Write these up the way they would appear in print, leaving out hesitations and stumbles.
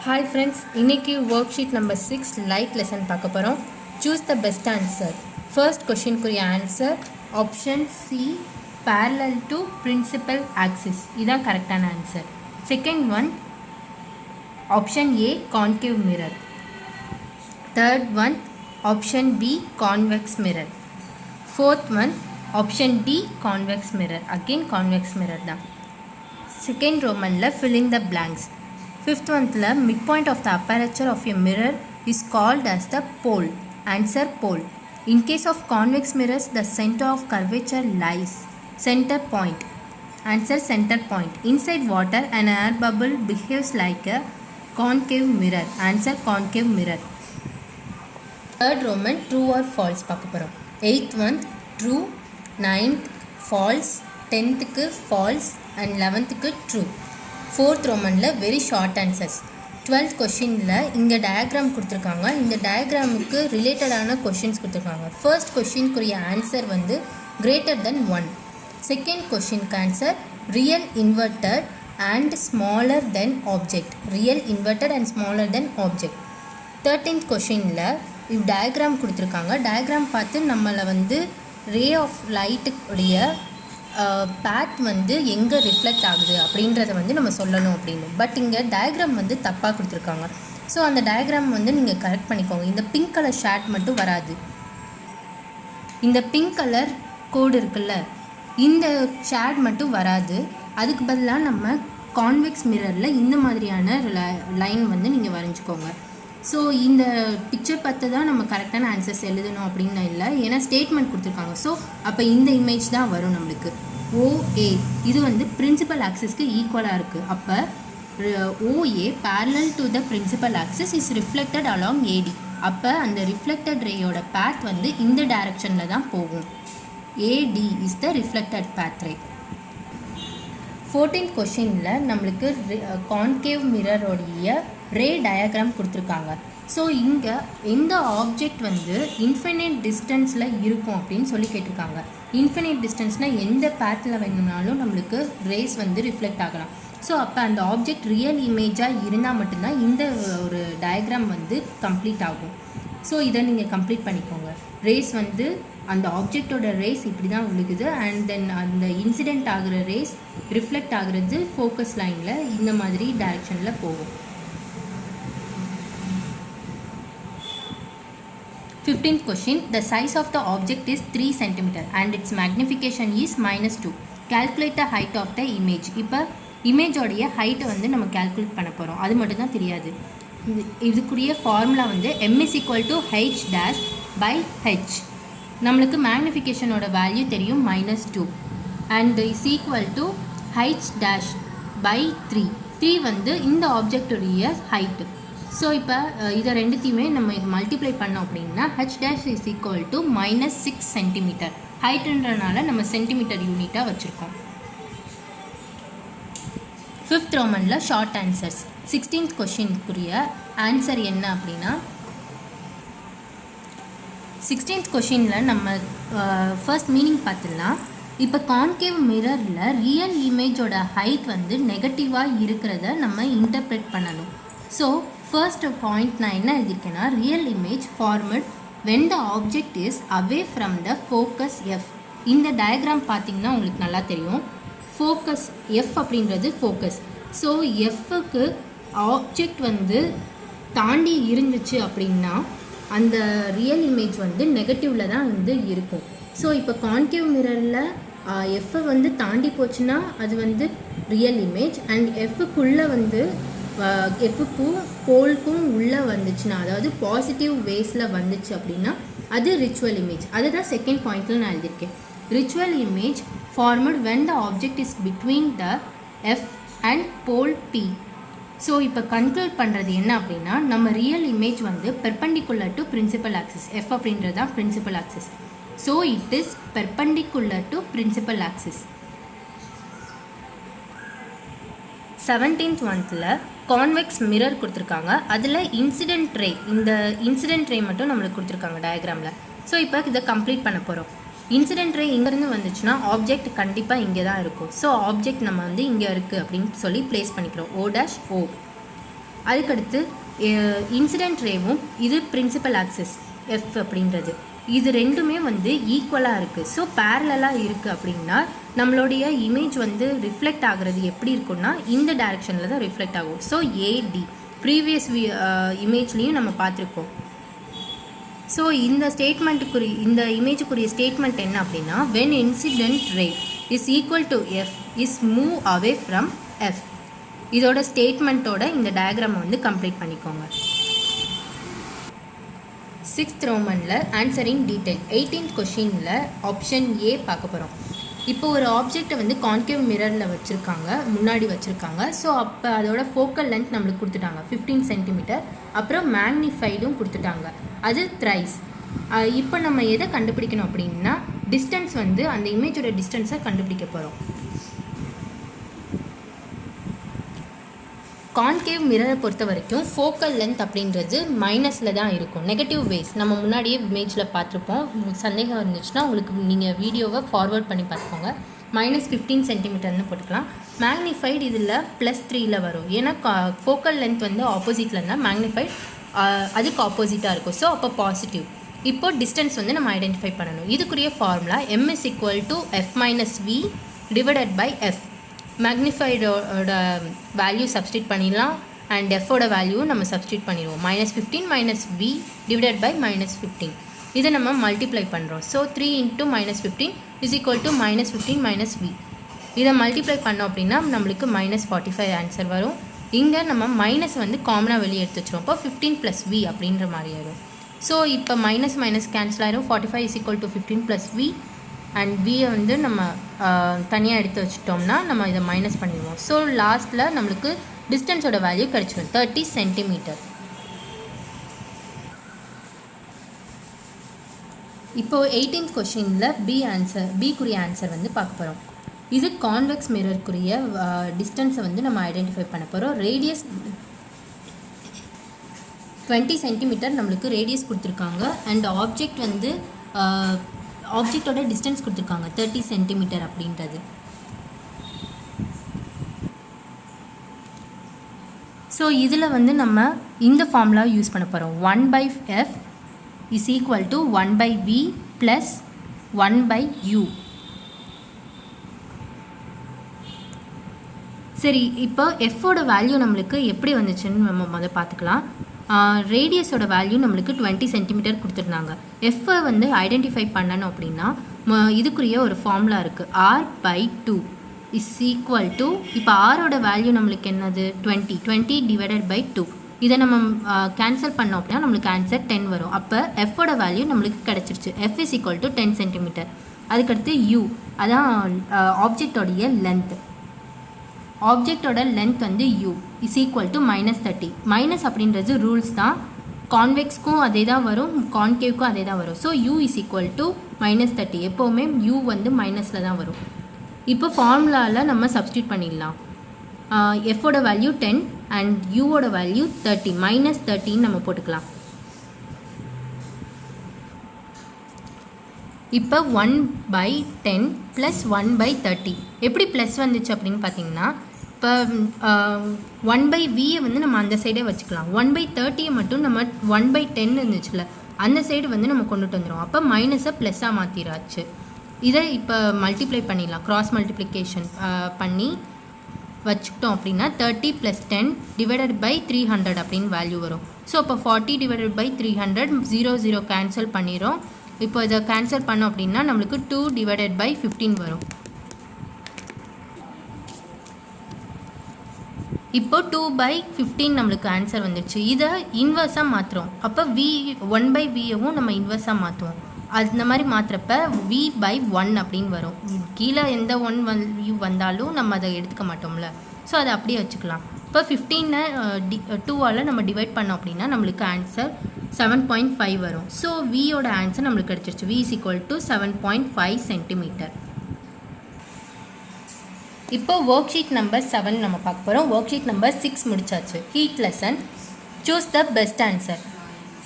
Hi friends, இன்னைக்கு worksheet number 6 light lesson பார்க்க போறோம். Choose the best answer. First question குரிய answer option C parallel to principal axis. இதான் கரெக்டான answer. Second one option A concave mirror. Third one option B convex mirror. Fourth one option D convex mirror. Again convex mirror தான். Second Romanல fill in the blanks. Fifth one, midpoint of the aperture of a mirror is called as the pole. Answer pole. In case of convex mirrors, the center of curvature lies. Center point. Answer center point. Inside water, an air bubble behaves like a concave mirror. Answer concave mirror. Third Roman, true or false பார்க்க போறோம். Eighth one, true. Ninth, false. 10th false and 11th true. Fourth ரோமனில் very short answers. 12th கொஷினில் இங்கே diagram கொடுத்துருக்காங்க. இந்த டயக்ராமுக்கு ரிலேட்டடான questions கொடுத்துருக்காங்க. First கொஷின்க்குரிய ஆன்சர் வந்து கிரேட்டர் தென் 1. செகண்ட் கொஷினுக்கு answer real inverted and smaller than object. Real inverted and smaller than object. 13th கொஷினில் டயக்ராம் கொடுத்துருக்காங்க. டயக்ராம் பார்த்து நம்மளை வந்து ரே ஆஃப் லைட்டுடைய பேத் வந்து எங்கே ரிஃப்ளெக்ட் ஆகுது அப்படின்றத வந்து நம்ம சொல்லணும் அப்படின்னு. பட் இங்கே டயக்ராம் வந்து தப்பாக கொடுத்துருக்காங்க. ஸோ அந்த டயக்ராம் வந்து நீங்கள் கரெக்ட் பண்ணிக்கோங்க. இந்த பிங்க் கலர் ஷேட் மட்டும் வராது. இந்த பிங்க் கலர் கோடு இருக்குல்ல, இந்த ஷேட் மட்டும் வராது. அதுக்கு பதிலாக நம்ம கான்வெக்ஸ் மிரரில் இந்த மாதிரியான லைன் வந்து நீங்கள் வரைஞ்சிக்கோங்க. ஸோ இந்த பிக்சர் பார்த்து தான் நம்ம கரெக்டான ஆன்சர்ஸ் எழுதணும் அப்படின்னு இல்லை, ஏன்னா ஸ்டேட்மெண்ட் கொடுத்துருக்காங்க. ஸோ அப்போ இந்த இமேஜ் தான் வரும் நம்மளுக்கு. OA இது வந்து பிரின்சிபல் ஆக்சிஸ்க்கு ஈக்குவலாக இருக்குது. அப்போ OA parallel to the principal axis is reflected along AD. அப்போ அந்த ரிஃப்ளெக்டட் ரேயோட பேத் வந்து இந்த டைரக்ஷனில் தான் போகும். AD is the reflected path ray. 14th கொஷினில் நம்மளுக்கு கான்கேவ் மிரரோடைய ரே டயக்ராம் கொடுத்துருக்காங்க. ஸோ இங்கே எந்த ஆப்ஜெக்ட் வந்து இன்ஃபினிட் டிஸ்டன்ஸில் இருக்கும் அப்படின்னு சொல்லி கேட்டிருக்காங்க. இன்ஃபினிட் டிஸ்டன்ஸ்னால் எந்த பேத்தில் வேணும்னாலும் நம்மளுக்கு ரேஸ் வந்து ரிஃப்ளெக்ட் ஆகலாம். ஸோ அப்போ அந்த ஆப்ஜெக்ட் ரியல் இமேஜாக இருந்தால் மட்டும்தான் இந்த ஒரு டயக்ராம் வந்து கம்ப்ளீட் ஆகும். ஸோ இதை நீங்கள் கம்ப்ளீட் பண்ணிக்கோங்க. ரேஸ் வந்து அந்த ஆப்ஜெக்டோட ரேஸ் இப்படி தான் விழுகுது. அண்ட் தென் அந்த இன்சிடெண்ட் ஆகிற ரேஸ் ரிஃப்ளெக்ட் ஆகுறது ஃபோக்கஸ் லைனில் இந்த மாதிரி டைரக்ஷனில் போகும். 15th question, the size of the object is 3 cm and its magnification is -2. Calculate the height of the image. இப்போ இமேஜோடைய ஹைட்டை வந்து நம்ம கேல்குலேட் பண்ண போகிறோம். அது மட்டும் தான் தெரியாது. இதுக்குரிய ஃபார்முலா வந்து m is equal to h'/h. நம்மளுக்கு மேக்னிஃபிகேஷனோட வேல்யூ தெரியும் -2 and is equal to h'/3. 3 வந்து இந்த ஆப்ஜெக்டுடைய ஹைட்டு. ஸோ இப்போ இதை ரெண்டுத்தையுமே நம்ம இது மல்டிப்ளை பண்ணோம் அப்படின்னா h' is equal to -6 cm. ஹைட்டுன்றனால நம்ம சென்டிமீட்டர் யூனிட்டாக வச்சுருக்கோம். 5th ரோமனில் ஷார்ட் ஆன்சர்ஸ். 16th கொஷினுக்குரிய ஆன்சர் என்ன அப்படின்னா 16th கொஷினில் நம்ம ஃபர்ஸ்ட் மீனிங் பார்த்துடலாம். இப்போ கான்கேவ் மிரரில் ரியல் இமேஜோட ஹைட் வந்து நெகட்டிவாக இருக்கிறத நம்ம இன்டர்பிரேட் பண்ணணும். ஸோ ஃபர்ஸ்ட் பாயிண்ட் நான் என்ன எழுதியிருக்கேன்னா real image formed when the object is away from the focus F. இந்த டயக்ராம் பார்த்தீங்கன்னா உங்களுக்கு நல்லா தெரியும். ஃபோக்கஸ் எஃப் அப்படின்றது ஃபோக்கஸ். ஸோ எஃப்க்கு ஆப்ஜெக்ட் வந்து தாண்டி இருந்துச்சு அப்படின்னா அந்த ரியல் இமேஜ் வந்து நெகட்டிவில் தான் வந்து இருக்கும். ஸோ இப்போ கான்கேவ் மிரரில் எஃப்ஐ வந்து தாண்டி போச்சுன்னா அது வந்து ரியல் இமேஜ். அண்ட் எஃப்க்குள்ளே வந்து எஃப்க்கும் போல்க்கும் உள்ளே வந்துச்சுன்னா, அதாவது பாசிட்டிவ் வேஸில் வந்துச்சு அப்படின்னா அது ரிச்சுவல் இமேஜ். அதுதான் செகண்ட் பாயிண்டில் நான் எழுதியிருக்கேன். Virtual image formed when the object is between the F and pole P. So இப்போ கன்க்ளூட் பண்ணுறது என்ன அப்படின்னா நம்ம ரியல் இமேஜ் வந்து perpendicular to principal axis. F அப்படின்றது தான் principal axis. So it is perpendicular to principal axis. 17th ஒன்த்தில் convex mirror கொடுத்துருக்காங்க. அதில் இன்சிடென்ட் ரே, இந்த இன்சிடென்ட் ரே மட்டும் நம்மளுக்கு கொடுத்துருக்காங்க டயக்ராமில். ஸோ இப்போ இதை கம்ப்ளீட் பண்ண போகிறோம். இன்சிடென்ட் ரே இங்கேருந்து வந்துச்சுன்னா ஆப்ஜெக்ட் கண்டிப்பாக இங்கே தான் இருக்கும். ஸோ ஆப்ஜெக்ட் நம்ம வந்து இங்கே இருக்குது அப்படின்னு சொல்லி ப்ளேஸ் பண்ணிக்கிறோம். O', O. அதுக்கடுத்து இன்சிடென்ட் ரேவும் இது பிரின்சிபல் ஆக்சிஸ் எஃப் அப்படின்றது இது ரெண்டுமே வந்து ஈக்குவலாக இருக்குது. ஸோ பேரலாக இருக்குது அப்படின்னா நம்மளுடைய இமேஜ் வந்து ரிஃப்ளெக்ட் ஆகிறது எப்படி இருக்குன்னா இந்த டைரெக்ஷனில் தான் ரிஃப்ளெக்ட் ஆகும். ஸோ ஏடி ப்ரீவியஸ் இமேஜ்லேயும் நம்ம பார்த்துருக்கோம். ஸோ இந்த ஸ்டேட்மெண்ட்டுக்குரிய இந்த இமேஜுக்குரிய ஸ்டேட்மெண்ட் என்ன அப்படின்னா when incident ray is equal to f is move away from f. இதோட ஸ்டேட்மெண்ட்டோட இந்த டயக்ராமை வந்து கம்ப்ளீட் பண்ணிக்கோங்க. 6th ரோமனில் ஆன்சரிங் டீட்டெயில் 18th கொஷினில் ஆப்ஷன் ஏ பார்க்க போகிறோம். இப்போ ஒரு ஆப்ஜெக்டை வந்து கான்கேவ் மிரரில் வச்சுருக்காங்க, முன்னாடி வச்சுருக்காங்க. ஸோ அப்போ அதோட ஃபோக்கல் லென்த் நம்மளுக்கு கொடுத்துட்டாங்க 15 சென்டிமீட்டர். அப்புறம் மேக்னிஃபைடும் கொடுத்துட்டாங்க, அது த்ரைஸ். இப்போ நம்ம எதை கண்டுபிடிக்கணும் அப்படின்னா டிஸ்டன்ஸ் வந்து அந்த இமேஜோட டிஸ்டன்ஸை கண்டுபிடிக்க போகிறோம். கான்கேவ் மிரரை பொறுத்த வரைக்கும் ஃபோக்கல் லென்த் அப்படின்றது மைனஸில் தான் இருக்கும், நெகட்டிவ் வேஸ். நம்ம முன்னாடியே இமேஜில் பார்த்துருப்போம். சந்தேகம் இருந்துச்சுன்னா உங்களுக்கு நீங்கள் வீடியோவை ஃபார்வர்ட் பண்ணி பார்த்துக்கோங்க. -15 சென்டிமீட்டர்னு போட்டுக்கலாம். மேக்னிஃபைடு இதில் +3ல் வரும். ஏன்னா ஃபோக்கல் லென்த் வந்து ஆப்போசிட்டில் இருந்தால் மேக்னிஃபைட் அதுக்கு ஆப்போசிட்டாக இருக்கும். ஸோ அப்போ பாசிட்டிவ். இப்போ டிஸ்டன்ஸ் வந்து நம்ம ஐடென்டிஃபை பண்ணணும். இதுக்குரிய formula m = f - v divided by f. மேக்னிஃபைடோட வேல்யூ சப்ஸ்டியூட் பண்ணிடலாம் அண்ட் எஃபோட வேல்யூ நம்ம சப்ஸ்டியூட் பண்ணிடுவோம். -15 - v டிவைடட் பை -15. இதை நம்ம மல்டிப்ளை பண்ணுறோம். So 3 × -15 = -15 - v. இதை மல்டிப்ளை பண்ணோம் அப்படின்னா நம்மளுக்கு -45 ஆன்சர் வரும். இங்கே நம்ம மைனஸ் வந்து காமனாக வெளியே எடுத்து வச்சுருவோம். இப்போ 15 + v அப்படின்ற மாதிரி ஆயிடும். ஸோ இப்போ மைனஸ் கேன்சல் ஆயிரும். 45 = 15 + v அண்ட் வியை வந்து நம்ம தனியாக எடுத்து வச்சுட்டோம்னா நம்ம இதை மைனஸ் பண்ணிடுவோம். ஸோ லாஸ்ட்டில் நம்மளுக்கு டிஸ்டன்ஸோட வேல்யூ கிடச்சிடும் 30 சென்டிமீட்டர். இப்போது 18th கொஷினில் பிக்குரிய ஆன்சர் வந்து பார்க்க போகிறோம். இது கான்வெக்ஸ் மிரருக்குரிய டிஸ்டன்ஸை வந்து நம்ம ஐடென்டிஃபை பண்ண போகிறோம். ரேடியஸ் 20 சென்டிமீட்டர் நம்மளுக்கு ரேடியஸ் கொடுத்துருக்காங்க அண்ட் ஆப்ஜெக்ட் வந்து ஆப்ஜெக்டோட டிஸ்டன்ஸ் கொடுத்துருக்காங்க 30 சென்டிமீட்டர் அப்படின்றது. ஸோ இதில் வந்து நம்ம இந்த ஃபார்முலா யூஸ் பண்ண போகிறோம். 1/f = 1/v + 1/u. சரி, இப்போ எஃபோட வேல்யூ நம்மளுக்கு எப்படி வந்துச்சுன்னு நம்ம முதல்ல பார்த்துக்கலாம். ரேடியஸோட வேல்யூ நம்மளுக்கு 20 சென்டிமீட்டர் கொடுத்துருந்தாங்க. எஃப்பை வந்து ஐடென்டிஃபை பண்ணணும் அப்படின்னா இதுக்குரிய ஒரு ஃபார்முலா இருக்குது. r/2 = இப்போ ஆரோட வேல்யூ நம்மளுக்கு என்னது 20 டிவைடட் பை 2. இதை நம்ம கேன்சல் பண்ணோம் அப்படின்னா நம்மளுக்கு ஆன்சர் 10 வரும். அப்போ எஃபோட வேல்யூ நம்மளுக்கு கிடச்சிருச்சு. f = 10 centimetre. அதுக்கடுத்து u அதான் ஆப்ஜெக்டோடைய லென்த். ஆப்ஜெக்டோட லென்த் வந்து u = -30. மைனஸ் அப்படின்றது ரூல்ஸ் தான். கான்வெக்ஸ்க்கும் அதே தான் வரும், கான்கேவ்க்கும் அதே தான் வரும். So u = -30. எப்போவுமே u வந்து மைனஸில் தான் வரும். இப்போ ஃபார்முலாவில் நம்ம சப்ஸ்டியூட் பண்ணிடலாம். எஃபோட வேல்யூ 10 அண்ட் யூவோட வேல்யூ 30 -30 நம்ம போட்டுக்கலாம். இப்போ 1/10 + 1/30 எப்படி ப்ளஸ் வந்துச்சு அப்படின்னு பார்த்தீங்கன்னா இப்போ 1/v வந்து நம்ம அந்த சைடே வச்சுக்கலாம். 1/30 மட்டும் நம்ம 1/10 இருந்துச்சுல அந்த சைடு வந்து நம்ம கொண்டுட்டு வந்துடும். அப்போ மைனஸை ப்ளஸ்ஸாக மாற்றிடாச்சு. இதை இப்போ மல்டிப்ளை பண்ணிடலாம். கிராஸ் மல்டிப்ளிகேஷன் பண்ணி வச்சுக்கிட்டோம் அப்படின்னா 30 + 10 டிவைடட் பை 300 அப்படின்னு வேல்யூ வரும். ஸோ இப்போ 40 டிவைடட் பை 300 0 கேன்சல் பண்ணிடும். இப்போ இதை கேன்சல் பண்ணோம் அப்படின்னா நம்மளுக்கு 2 டிவைடட் பை 15 வரும். இப்போ 2/15 நம்மளுக்கு ஆன்சர் வந்துடுச்சு. இதை இன்வர்ஸாக மாற்றுறோம். அப்போ 1/vவும் நம்ம இன்வர்ஸாக மாற்றுவோம். அந்த மாதிரி மாற்றுறப்ப v/1 அப்படின்னு வரும். கீழே எந்த 1 வேல்யூ வந்தாலும் நம்ம அதை எடுத்துக்க மாட்டோம்ல. ஸோ அதை அப்படியே வச்சுக்கலாம். இப்போ 15 2ஆல் நம்ம டிவைட் பண்ணோம் அப்படின்னா நம்மளுக்கு ஆன்சர் 7.5 வரும். ஸோ வியோட ஆன்சர் நம்மளுக்கு கிடச்சிருச்சு. v = 7.5 centimetre. இப்போ ஒர்க் ஷீட் நம்பர் 7 நம்ம பார்க்க போகிறோம். ஒர்க் ஷீட் நம்பர் 6 முடிச்சாச்சு. Heat lesson. Choose the best answer.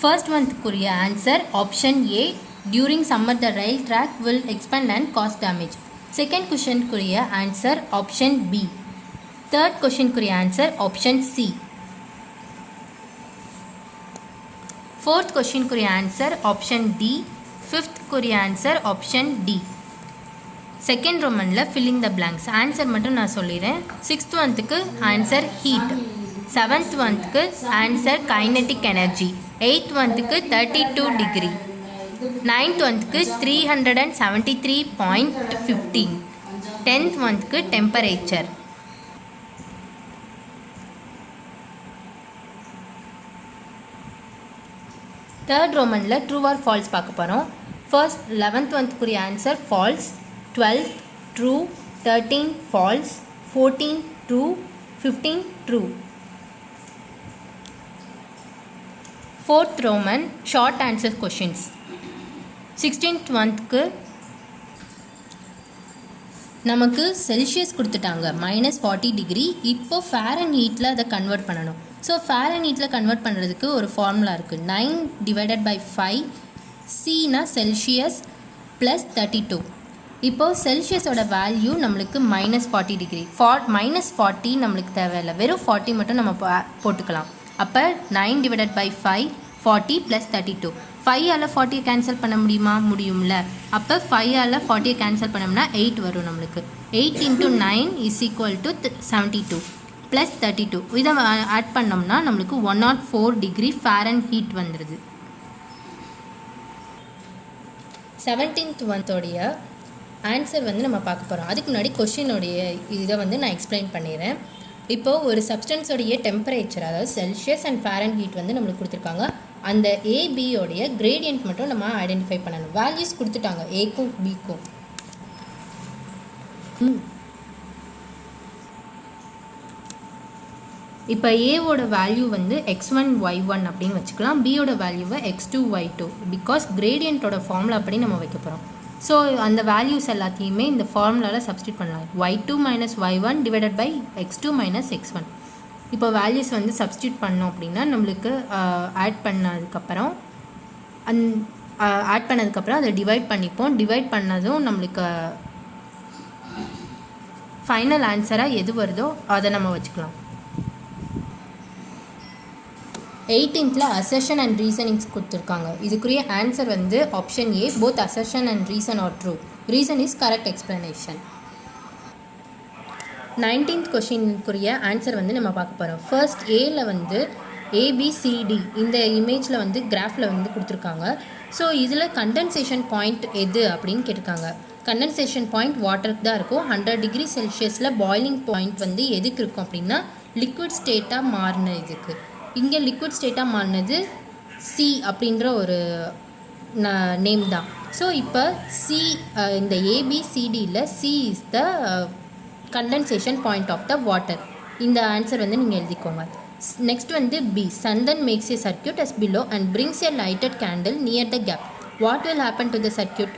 First மந்த்துக்குரிய answer option A. During summer the rail track will expand and cause damage. Second கொஷினுக்குரிய answer option B. Third கொஷினுக்குரிய answer option C. Fourth question குரிய answer option D. Fifth குரிய answer option D. Second ரோமனில் filling the blanks. Answer மட்டும் நான் சொல்லிடுறேன். Sixth ஒன்த்துக்கு answer heat. Seventh ஒன்த்துக்கு answer kinetic energy. Eighth ஒன்த்துக்கு 32 டிகிரி. நைன்த் ஒன்த்துக்கு 373.15. டென்த் ஒன்த்துக்கு டெம்பரேச்சர். தேர்ட் ரோமனில் ட்ரூ ஆர் ஃபால்ஸ் பார்க்க போகிறோம். ஃபர்ஸ்ட் 11th ஒன்த்துக்குரிய answer false. 12 true. 13 false. 14 true. 15 true. Fourth Roman short answer questions. 16th ஒன்த்துக்கு நமக்கு செல்சியஸ் கொடுத்துட்டாங்க -40 டிகிரி. இப்போ ஃபேரன் ஹீட்டில் அதை கன்வெர்ட் பண்ணணும். ஸோ ஃபேரன் ஹீட்டில் கன்வெர்ட் பண்ணுறதுக்கு ஒரு ஃபார்முலா இருக்குது. 9/5 சினா செல்சியஸ் ப்ளஸ் 32. இப்போது செல்சியஸோட வேல்யூ நம்மளுக்கு -40 டிகிரி. -40 நம்மளுக்கு தேவையில்லை, வெறும் 40 மட்டும் நம்ம போட்டுக்கலாம். அப்போ 9/5 40 + 32. 5ஆல் 40 கேன்சல் பண்ண முடியுமா? முடியும்ல. அப்போ 5ஆல் 40 கேன்சல் பண்ணோம்னா 8 வரும் நம்மளுக்கு. 8 × 9 = 72 + 32. இதை ஆட் பண்ணோம்னா நம்மளுக்கு 104 டிகிரி ஃபேரன் ஹீட் வந்துடுது. 17th ஒன்த்தோடைய ஆன்சர் வந்து நம்ம பார்க்க போகிறோம். அதுக்கு முன்னாடி கொஷினோடைய இதை வந்து நான் எக்ஸ்பிளைன் பண்ணிடுறேன். இப்போது ஒரு சப்ஸ்டன்ஸோடைய டெம்பரேச்சர், அதாவது செல்சியஸ் அண்ட் ஃபேரன் ஹீட் வந்து நம்மளுக்கு கொடுத்துருக்காங்க. அந்த ஏபியோடைய கிரேடியன்ட் மட்டும் நம்ம ஐடென்டிஃபை பண்ணணும். வேல்யூஸ் கொடுத்துட்டாங்க ஏக்கும் பிக்கும். இப்போ ஏவோட வேல்யூ வந்து x1 y1 அப்படின்னு வச்சுக்கலாம். பியோட வேல்யூவை x2 y2. பிகாஸ் கிரேடியண்ட்டோட ஃபார்முலா அப்படி நம்ம வைக்க போகிறோம். ஸோ அந்த வேல்யூஸ் எல்லாத்தையுமே இந்த ஃபார்முலாவில் சப்ஸ்டியூட் பண்ணலாம். y2 - y1 / x2 - x1. இப்போ வேல்யூஸ் வந்து சப்ஸ்டியூட் பண்ணோம் அப்படின்னா நம்மளுக்கு ஆட் பண்ணதுக்கப்புறம் அதை டிவைட் பண்ணிப்போம். டிவைட் பண்ணதும் நம்மளுக்கு ஃபைனல் ஆன்சராக எது வருதோ அதை நம்ம வச்சுக்கலாம். 18th அசர்ஷன் அண்ட் ரீசனிங்ஸ் கொடுத்துருக்காங்க. இதுக்குரிய ஆன்சர் வந்து option A. Both assertion and reason are true. Reason is correct explanation. 19th கொஷினுக்குரிய ஆன்சர் வந்து நம்ம பார்க்க போகிறோம். ஃபர்ஸ்ட் ஏல வந்து ஏபிசிடி இந்த இமேஜில் வந்து கிராஃபில் வந்து கொடுத்துருக்காங்க. ஸோ இதில் கண்டென்சேஷன் பாயிண்ட் எது அப்படின்னு கேட்டிருக்காங்க. கண்டென்சேஷன் பாயிண்ட் வாட்டருக்கு தான் இருக்கும். 100 டிகிரி செல்சியஸில் பாய்லிங் பாயிண்ட் வந்து எதுக்கு இருக்கும் அப்படின்னா லிக்விட் ஸ்டேட்டாக மாறின இதுக்கு. இங்கே லிக்விட் ஸ்டேட்டாக மாறினது சி அப்படின்ற ஒரு நேம் தான். ஸோ இப்போ சி இந்த ஏபிசிடியில் C is the condensation point of the water. இந்த ஆன்சர் வந்து நீங்கள் எழுதிக்கோங்க. நெக்ஸ்ட் வந்து B. Chandan makes a circuit as below and brings a lighted candle near the gap. What will happen to the circuit?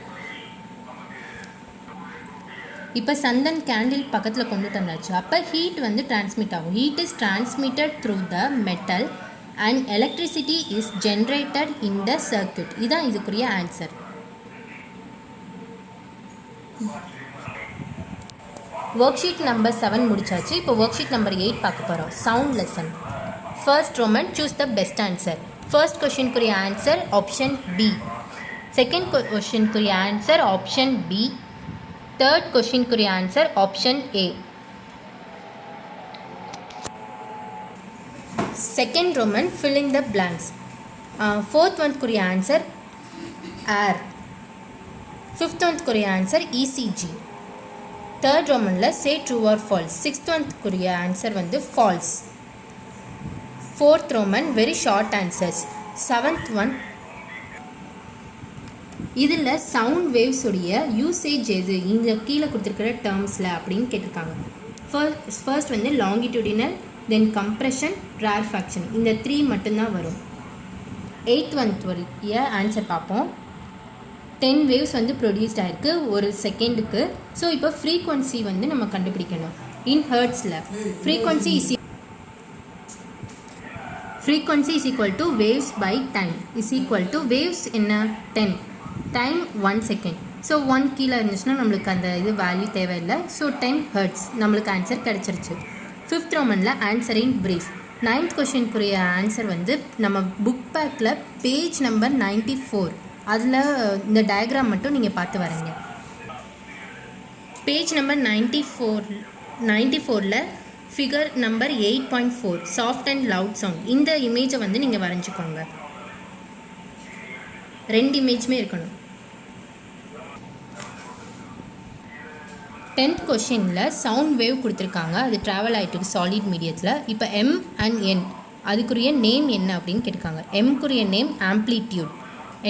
இப்போ சந்தன் candle பக்கத்தில் கொண்டுட்டு வந்தாச்சு. அப்போ ஹீட் வந்து டிரான்ஸ்மிட் ஆகும். Heat is transmitted through the metal and electricity is generated in the circuit. இதுதான் இதுக்குரிய answer. Work sheet number 7 முடிச்சாச்சு. இப்போ ஒர்க் ஷீட் நம்பர் 8 பார்க்க போகிறோம். Sound lesson. First Roman choose the best answer. First கொஷினுக்குரிய answer option B. Second கொஷினுக்குரிய answer option B. Third கொஷினுக்குரிய answer option A. Second Roman filling the blanks. Fourth ஒன்க்குரிய answer air. Fifth ஒன்க்குரிய answer ECG. Third ரோமனில் say true or false. Sixth ஒன்க்குரிய answer வந்து false. Fourth Roman very short answers. Seventh one இதில் sound வேவ்ஸுடைய usage எது இந்த கீழே கொடுத்துருக்கிற டேர்ம்ஸில் அப்படின்னு கேட்டிருக்காங்க. ஃபர்ஸ்ட் வந்து லாங்கிடியூடினல், தென் கம்ப்ரெஷன், ரேர்ஃபேக்ஷன். இந்த 3 மட்டும்தான் வரும். 8th ஒன்க்குரிய ஆன்சர் பார்ப்போம். 10 வேவ்ஸ் வந்து ப்ரொடியூஸ்ட் ஆகிருக்கு ஒரு செகண்டுக்கு. ஸோ இப்போ ஃப்ரீக்வன்சி வந்து நம்ம கண்டுபிடிக்கணும். இன் ஹெர்ட்ஸில் frequency is equal to waves by time is equal to waves என்ன 10 டைம் 1 செகண்ட். ஸோ 1 கீழே இருந்துச்சுன்னா நம்மளுக்கு அந்த இது வேல்யூ தேவையில்லை. ஸோ 10 ஹெர்ட்ஸ் நம்மளுக்கு ஆன்சர் கிடச்சிருச்சு. ஃபிஃப்த் ரோமனில் ஆன்சர் இன் ப்ரீஃப். 9th கொஷினுக்குரிய ஆன்சர் வந்து நம்ம புக் பேக்கில் பேஜ் நம்பர் 94 அதில் இந்த டயக்ராம் மட்டும் நீங்கள் பார்த்து வரீங்க. பேஜ் நம்பர் 94ல் figure number 8.4 soft and loud sound, இந்த இமேஜை வந்து நீங்கள் வரைஞ்சிக்கோங்க. 2 இமேஜுமே இருக்கணும். 10th கொஷினில் சவுண்ட் வேவ் கொடுத்துருக்காங்க, அது ட்ராவல் ஆகிட்டு சாலிட் மீடியத்தில். இப்போ எம் அண்ட் என் அதுக்குரிய நேம் என்ன அப்படின்னு கேட்டிருக்காங்க. எம்க்குரிய நேம் ஆம்ப்ளிடியூட்,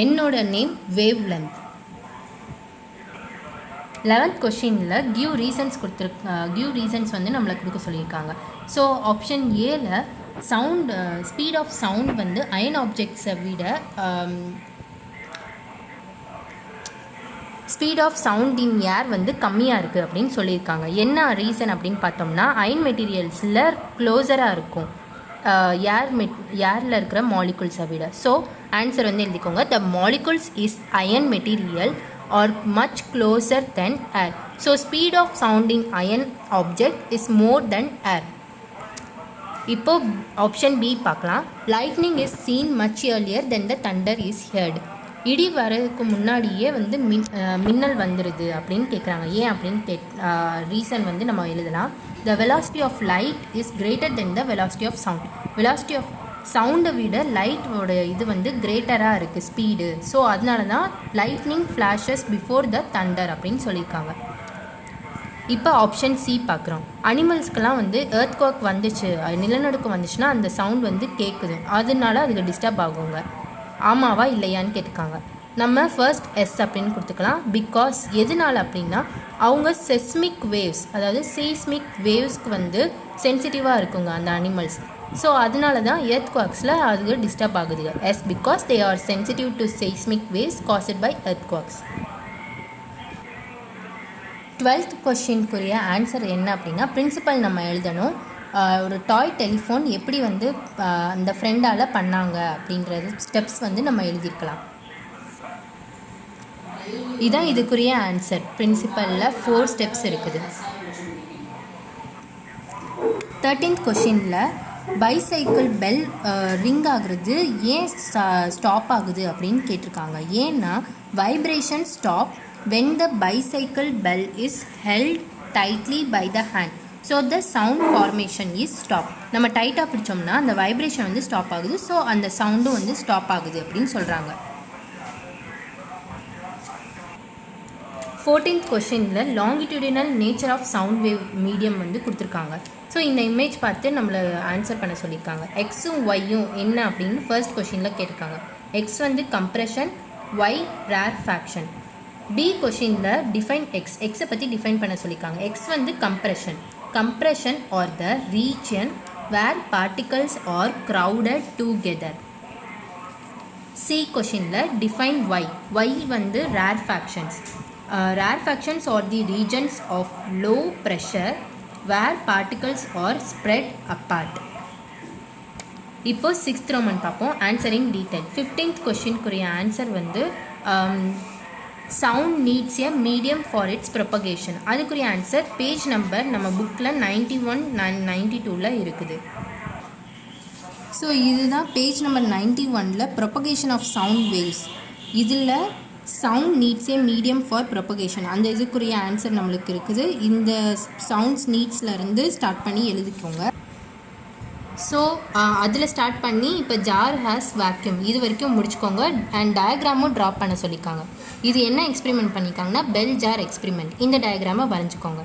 என்னோட நேம் வேவ் லென்த். 11th கொஷினில் கிவ் ரீசன்ஸ் கிவ் ரீசன்ஸ் வந்து நம்மளை கொடுக்க சொல்லியிருக்காங்க. ஸோ ஆப்ஷன் ஏல சவுண்ட் ஸ்பீட் ஆஃப் சவுண்ட் வந்து அயன் ஆப்ஜெக்ட்ஸை விட ஸ்பீட் ஆஃப் சவுண்ட் இன் ஏர் வந்து கம்மியாக இருக்குது அப்படின்னு சொல்லியிருக்காங்க. என்ன ரீசன் அப்படின்னு பார்த்தோம்னா அயன் மெட்டீரியல்ஸில் க்ளோஸராக இருக்கும் ஏரில் இருக்கிற மாலிகுல்ஸை விட. ஸோ ஆன்சர் வந்து எழுதிக்கோங்க. The molecules is iron material are much closer than air. So speed of sound in iron object is more than air. இப்போ ஆப்ஷன் பி பார்க்கலாம். Lightning is seen much earlier then the thunder is heard. இடி வரதுக்கு முன்னாடியே வந்து மின்னல் வந்துடுது அப்படின்னு கேட்குறாங்க. ஏன் அப்படின்னு ரீசன் வந்து நம்ம எழுதலாம். The velocity of light is greater than the velocity of sound. Velocity of சவுண்டை விட லைட்டோட இது வந்து கிரேட்டராக இருக்குது ஸ்பீடு. ஸோ அதனால தான் lightning flashes before the Thunder அப்படின்னு சொல்லியிருக்காங்க. இப்போ ஆப்ஷன் சி பார்க்குறோம். அனிமல்ஸ்க்கெல்லாம் வந்து எர்த்குவேக் வந்துச்சு, நிலநடுக்கம் வந்துச்சுன்னா அந்த சவுண்ட் வந்து கேட்குது, அதனால அதுக்கு டிஸ்டர்ப் ஆகுங்க. ஆமாவா இல்லையான்னு கேட்டுக்காங்க. நம்ம ஃபர்ஸ்ட் எஸ் அப்படின்னு கொடுத்துக்கலாம். பிகாஸ் எதனால் அப்படின்னா அவங்க செஸ்மிக் வேவ்ஸ், அதாவது சீஸ்மிக் வேவ்ஸ்க்கு வந்து சென்சிட்டிவாக இருக்குங்க அந்த அனிமல்ஸ். ஸோ அதனால தான் எர்த்குவேக்ஸில் அது டிஸ்டர்ப் ஆகுது. Yes because they are sensitive to seismic waves caused by earthquakes. 12th கொஷினுக்குரிய ஆன்சர் என்ன அப்படின்னா பிரின்சிபல் நம்ம எழுதணும். ஒரு டாய் டெலிஃபோன் எப்படி வந்து அந்த ஃப்ரெண்டால் பண்ணாங்க அப்படின்றது ஸ்டெப்ஸ் வந்து நம்ம எழுதியிருக்கலாம். இதுதான் இதுக்குரிய ஆன்சர். பிரின்சிபலில் 4 ஸ்டெப்ஸ் இருக்குது. 13th கொஷினில் பைசைக்கிள் பெல் ரிங் ஆகுறது ஏன் ஸ்டாப் ஆகுது அப்படின்னு கேட்டிருக்காங்க. ஏன்னா vibration stop when the bicycle bell is held tightly by the hand, so the sound formation is stop. நம்ம டைட்டாக பிடிச்சோம்னா அந்த வைப்ரேஷன் வந்து ஸ்டாப் ஆகுது, ஸோ அந்த சவுண்டும் வந்து ஸ்டாப் ஆகுது அப்படின்னு சொல்கிறாங்க. 14th கொஷினில் longitudinal nature of sound wave medium வந்து கொடுத்துருக்காங்க. ஸோ இந்த இமேஜ் பார்த்து நம்மளை ஆன்சர் பண்ண சொல்லியிருக்காங்க. எக்ஸும் ஒய்யும் என்ன அப்படின்னு ஃபர்ஸ்ட் கொஷினில் கேட்டிருக்காங்க. எக்ஸ் வந்து கம்ப்ரெஷன், ஒய் ரேர்ஃபேக்ஷன். பி கொஷினில் டிஃபைன் எக்ஸை பற்றி டிஃபைன் பண்ண சொல்லியிருக்காங்க. எக்ஸ் வந்து compression are the region where particles are crowded together. C கொஷினில் டிஃபைன் ஒய் வந்து rarefactions are the regions of low pressure where particles are spread apart. இப்போ 6th Roman பார்ப்போம். Answering detail. 15th கொஷினுக்குரிய answer வந்து sound needs a medium for its propagation. அதுக்குரிய answer page number நம்ம புக்கில் 91 92ல் இருக்குது. ஸோ இதுதான் பேஜ் நம்பர் 91ல் ப்ரொபகேஷன் ஆஃப் சவுண்ட் வேவ்ஸ். இதில் sound needs a medium for propagation அந்த இதுக்குரிய ஆன்சர் நம்மளுக்கு இருக்குது. இந்த சவுண்ட்ஸ் நீட்ஸ்லேருந்து ஸ்டார்ட் பண்ணி எழுதிக்கோங்க. ஸோ அதில் ஸ்டார்ட் பண்ணி இப்போ ஜார் ஹேஸ் வேக்யூம் இது வரைக்கும் முடிச்சுக்கோங்க. அண்ட் டயக்ராமும் ட்ராப் பண்ண சொல்லியிருக்காங்க. இது என்ன எக்ஸ்பெரிமெண்ட் பண்ணியிருக்காங்கன்னா பெல் ஜார் எக்ஸ்பெரிமெண்ட். இந்த டயக்ராமை வரைஞ்சிக்கோங்க.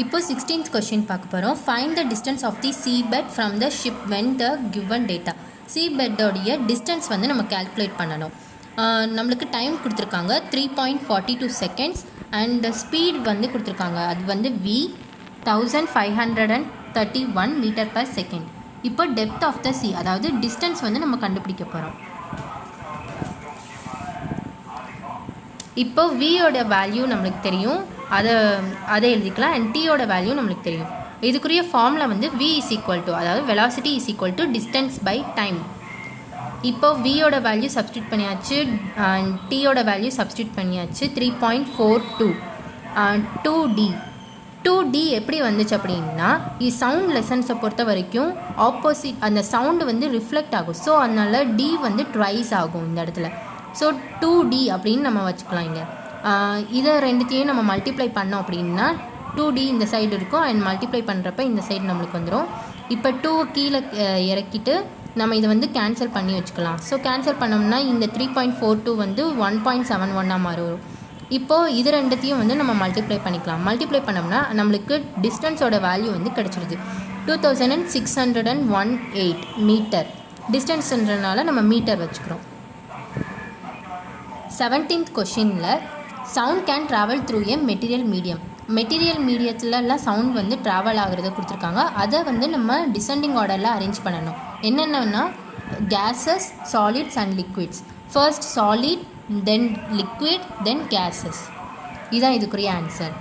இப்போ 16th கொஷின் பார்க்க போகிறோம். Find the distance of the seabed from the ship when the given data. சீபெட்டோடைய டிஸ்டன்ஸ் வந்து நம்ம கால்குலேட் பண்ணணும். நம்மளுக்கு டைம் கொடுத்துருக்காங்க 3.42 செகண்ட்ஸ் அண்ட் ஸ்பீட் வந்து கொடுத்துருக்காங்க. அது வந்து v 1531 மீட்டர் பர் செகண்ட். இப்போ டெப்த் ஆஃப் த சி, அதாவது டிஸ்டன்ஸ் வந்து நம்ம கண்டுபிடிக்க போகிறோம். இப்போ வியோட வேல்யூ நம்மளுக்கு தெரியும், அதை எழுதிக்கலாம். அண்ட் டியோட வேல்யூ நம்மளுக்கு தெரியும். இதுக்குரிய ஃபார்முலா வந்து v இஸ் ஈக்குவல் டு, அதாவது velocity is equal to distance by time. இப்போ வியோட வேல்யூ சப்ஸ்டியூட் பண்ணியாச்சு, டியோட வேல்யூ சப்ஸ்டியூட் பண்ணியாச்சு. 3.42 2d 2D எப்படி வந்துச்சு அப்படின்னா சவுண்ட் லெசன்ஸை பொறுத்த வரைக்கும் ஆப்போசிட் அந்த சவுண்டு வந்து ரிஃப்ளெக்ட் ஆகும். ஸோ அதனால D வந்து ட்வைஸ் ஆகும் இந்த இடத்துல. ஸோ 2D அப்படின்னு நம்ம வச்சுக்கலாம். இங்கே இதை ரெண்டுத்தையும் நம்ம மல்டிப்ளை பண்ணோம் அப்படின்னா 2D இந்த சைடு இருக்கும் அண்ட் மல்டிப்ளை பண்ணுறப்ப இந்த சைடு நம்மளுக்கு வந்துடும். இப்போ 2 கீழே இறக்கிட்டு நம்ம இதை வந்து கேன்சல் பண்ணி வச்சுக்கலாம். ஸோ கேன்சல் பண்ணோம்னா இந்த 3.42 வந்து 1.71 மாறும். இப்போது இது ரெண்டுத்தையும் வந்து நம்ம மல்டிப்ளை பண்ணிக்கலாம். மல்டிப்ளை பண்ணோம்னா நம்மளுக்கு டிஸ்டன்ஸோட வேல்யூ வந்து கிடச்சிருது 2618 மீட்டர். டிஸ்டன்ஸ்ன்றனால நம்ம மீட்டர் வச்சுக்கிறோம். 17th கொஷினில் sound can travel through a material medium. Material மீடியத்துலலாம் சவுண்ட் வந்து ட்ராவல் ஆகிறத கொடுத்துருக்காங்க. அதை வந்து நம்ம டிசெண்டிங் ஆர்டரில் அரேஞ்ச் பண்ணணும். என்னென்னா gases, solids and liquids. First solid, then liquid, then gases. இதுதான் இதுக்குரிய ஆன்சர்.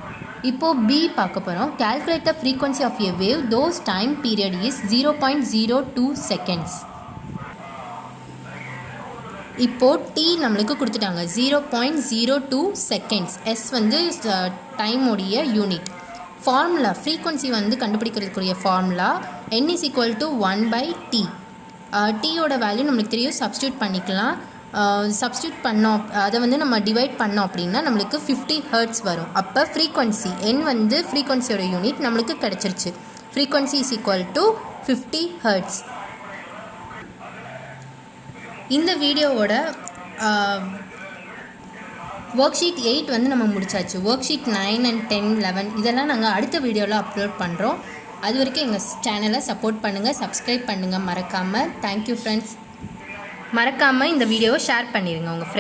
இப்போது பி பார்க்க போகிறோம். Calculate the frequency of a wave those time period is 0.02 seconds. இப்போது டி நம்மளுக்கு கொடுத்துட்டாங்க 0.02 செகண்ட்ஸ். எஸ் வந்து டைமோடைய யூனிட். ஃபார்முலா ஃப்ரீக்வன்சி வந்து கண்டுபிடிக்கிறதுக்குரிய formula n is equal to 1/t. டீயோட வேல்யூ நம்மளுக்கு தெரியும், சப்ஸ்டியூட் பண்ணிக்கலாம். சப்ஸ்டியூட் பண்ணோம், அதை வந்து நம்ம டிவைட் பண்ணோம் அப்படின்னா நம்மளுக்கு 50 ஹெர்ட்ஸ் வரும். அப்போ ஃப்ரீக்வன்சி n வந்து ஃப்ரீக்வன்சியோட யூனிட் நம்மளுக்கு கிடச்சிருச்சு. Frequency is equal to 50 hertz. இந்த வீடியோவோட ஒர்க் ஷீட் 8 வந்து நம்ம முடிச்சாச்சு. ஒர்க் ஷீட் 9 and 10, 11 இதெல்லாம் நாங்கள் அடுத்த வீடியோவில் அப்லோட் பண்ணுறோம். அது வரைக்கும் எங்கள் சேனலை சப்போர்ட் பண்ணுங்கள், சப்ஸ்கிரைப் பண்ணுங்கள் மறக்காமல். Thank you friends. மறக்காமல் இந்த வீடியோவை ஷேர் பண்ணிடுங்க உங்கள் ஃப்ரெண்ட்ஸ்.